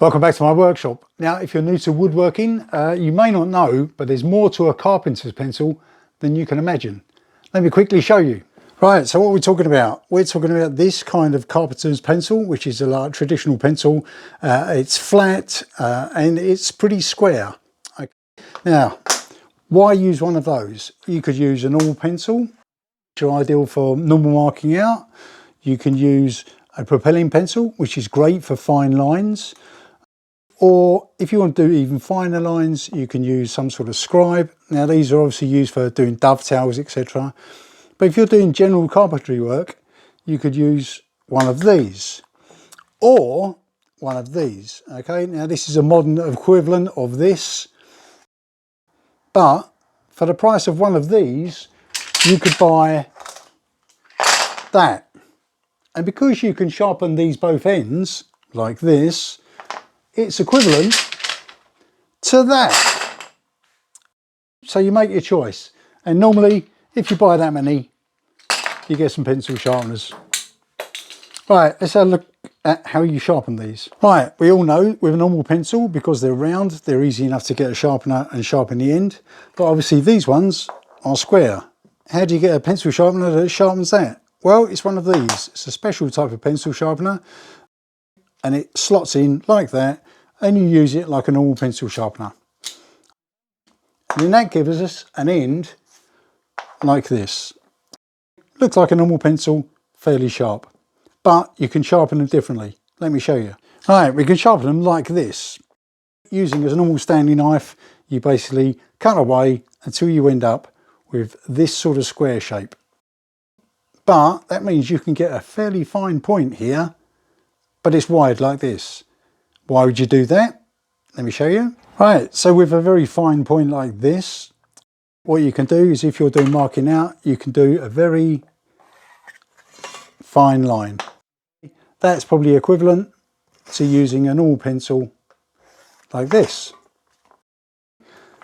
Welcome back to my workshop. Now, if you're new to woodworking, you may not know, but there's more to a carpenter's pencil than you can imagine. Let me quickly show you. Right, so what are we talking about? We're talking about this kind of carpenter's pencil, which is a traditional pencil. It's flat and it's pretty square. Okay. Now, why use one of those? You could use a normal pencil, which are ideal for normal marking out. You can use a propelling pencil, which is great for fine lines. Or if you want to do even finer lines, you can use some sort of scribe. Now these are obviously used for doing dovetails, etc. But if you're doing general carpentry work, you could use one of these or one of these. Okay, now this is a modern equivalent of this, but for the price of one of these, you could buy that. And because you can sharpen these both ends like this, it's equivalent to that. So you make your choice. And normally, if you buy that many, you get some pencil sharpeners. Right, let's have a look at how you sharpen these. Right, we all know with a normal pencil, because they're round, they're easy enough to get a sharpener and sharpen the end. But obviously these ones are square. How do you get a pencil sharpener that sharpens that? Well, it's one of these. It's a special type of pencil sharpener, and it slots in like that, and you use it like a normal pencil sharpener. And then that gives us an end like this. Looks like a normal pencil, fairly sharp, but you can sharpen them differently. Let me show you. All right, we can sharpen them like this. Using as a normal Stanley knife, you basically cut away until you end up with this sort of square shape. But that means you can get a fairly fine point here, but it's wide like this. Why would you do that? Let me show you. Right, so with a very fine point like this, what you can do is if you're doing marking out, you can do a very fine line. That's probably equivalent to using a normal pencil like this.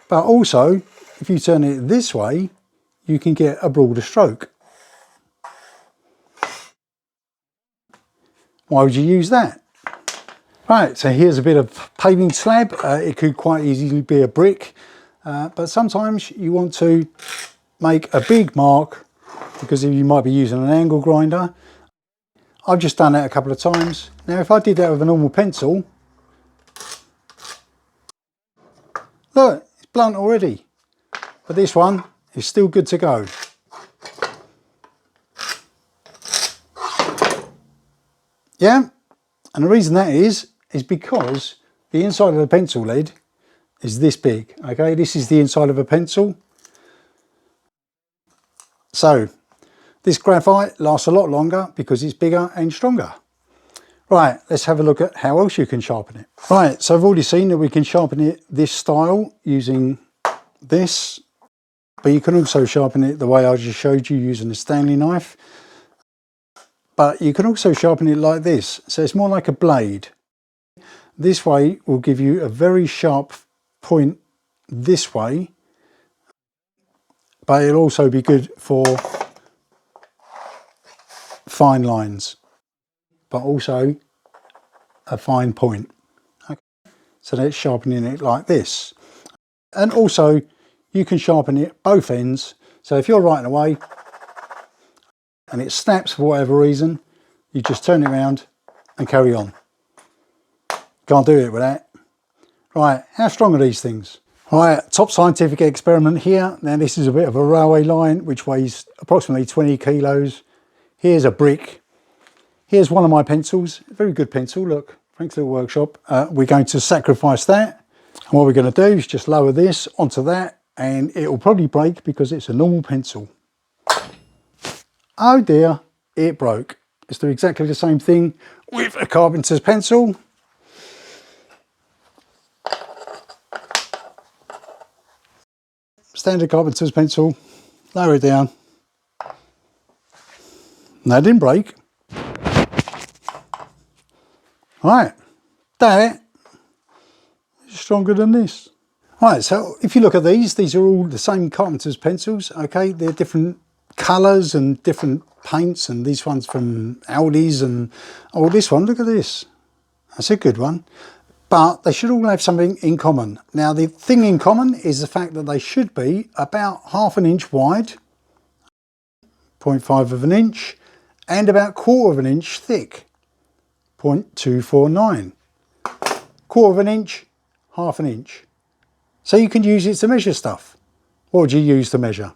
But also, if you turn it this way, you can get a broader stroke. Why would you use that? Right, so here's a bit of paving slab. It could quite easily be a brick, but sometimes you want to make a big mark because you might be using an angle grinder. I've just done that a couple of times. Now, if I did that with a normal pencil, look, it's blunt already, but this one is still good to go. Yeah, and the reason that is because the inside of the pencil lead is this big. Okay, this is the inside of a pencil. So this graphite lasts a lot longer because it's bigger and stronger. Right, let's have a look at how else you can sharpen it. Right, so I've already seen that we can sharpen it this style using this, but you can also sharpen it the way I just showed you using a Stanley knife. But you can also sharpen it like this, so it's more like a blade. This way will give you a very sharp point this way, but it'll also be good for fine lines, but also a fine point. Okay. So that's sharpening it like this. And also you can sharpen it both ends. So if you're writing away and it snaps for whatever reason, you just turn it around and carry on. Can't do it with that. Right, how strong are these things? Right, top scientific experiment here. Now this is a bit of a railway line which weighs approximately 20 kilos. Here's a brick. Here's one of my pencils, a very good pencil, look, Frank's Little Workshop. We're going to sacrifice that. And what we're going to do is just lower this onto that, and it will probably break because it's a normal pencil. Oh dear, it broke. Let's do exactly the same thing with a carpenter's pencil. Standard carpenter's pencil, lower it down. That didn't break. Right, that is stronger than this. Right, so if you look at these are all the same carpenter's pencils, okay? They're different colours and different paints, and these ones from Aldi's, and oh, this one, look at this. That's a good one. but they should all have something in common. Now the thing in common is the fact that they should be about 1/2 inch wide, 0.5 of an inch, and about 1/4 of an inch thick, 0.249. 1/4 of an inch, 1/2 inch. So you can use it to measure stuff. What would you use to measure?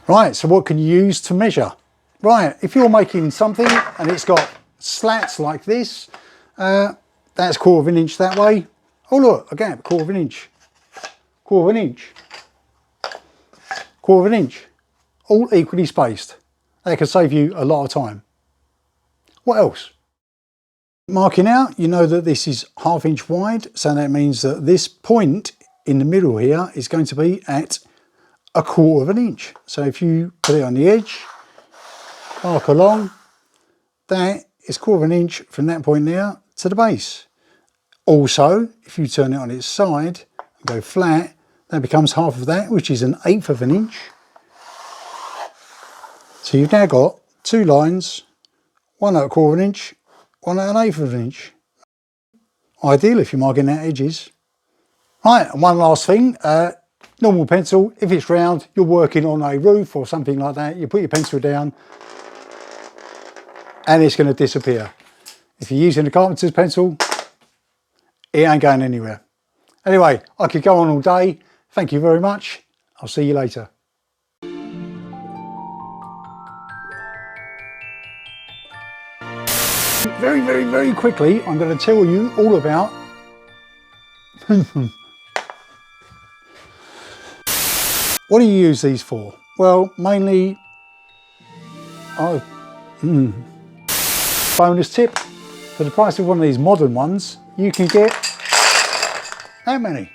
Right, so what can you use to measure? Right, if you're making something and it's got slats like this, that's 1/4 of an inch that way. Oh look, again, 1/4 of an inch. 1/4 of an inch. 1/4 of an inch. All equally spaced. That can save you a lot of time. What else? Marking out, you know that this is 1/2 inch wide, so that means that this point in the middle here is going to be at 1/4 of an inch. So if you put it on the edge, arc along, that is 1/4 of an inch from that point there to the base. Also, if you turn it on its side and go flat, that becomes half of that, which is 1/8 of an inch. So you've now got two lines, one at 1/4 of an inch, one at 1/8 of an inch. Ideal if you're marking out edges. Right, and one last thing, normal pencil, if it's round, you're working on a roof or something like that, you put your pencil down and it's going to disappear. If you're using a Carpenter's pencil, it ain't going anywhere. Anyway, I could go on all day. Thank you very much. I'll see you later. Very, very, very quickly, I'm going to tell you all about what do you use these for? Well, mainly, bonus tip, for the price of one of these modern ones, you can get that many.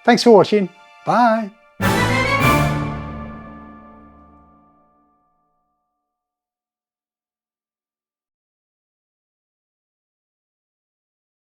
Thanks for watching. Bye.